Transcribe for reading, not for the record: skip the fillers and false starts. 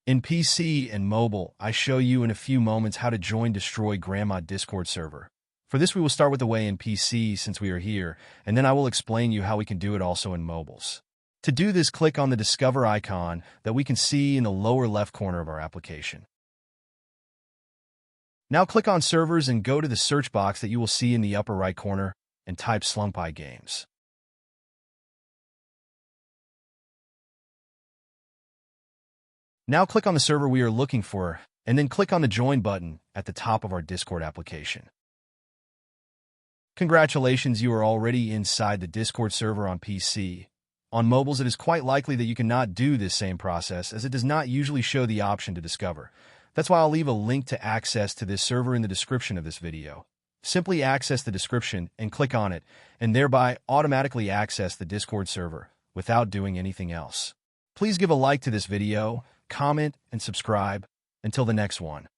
In PC and mobile, I show you in a few moments how to join Destroy Grandma Discord server. For this, we will start with the way in PC since we are here, and then I will explain you how we can do it also in mobiles. To do this, click on the Discover icon that we can see in the lower left corner of our application. Now click on Servers and go to the search box that you will see in the upper right corner and type Slumpy Games. Now click on the server we are looking for, and then click on the Join button at the top of our Discord application. Congratulations, you are already inside the Discord server on PC. On mobiles, it is quite likely that you cannot do this same process, as it does not usually show the option to discover. That's why I'll leave a link to access to this server in the description of this video. Simply access the description and click on it, and thereby automatically access the Discord server without doing anything else. Please give a like to this video, comment, and subscribe. Until the next one.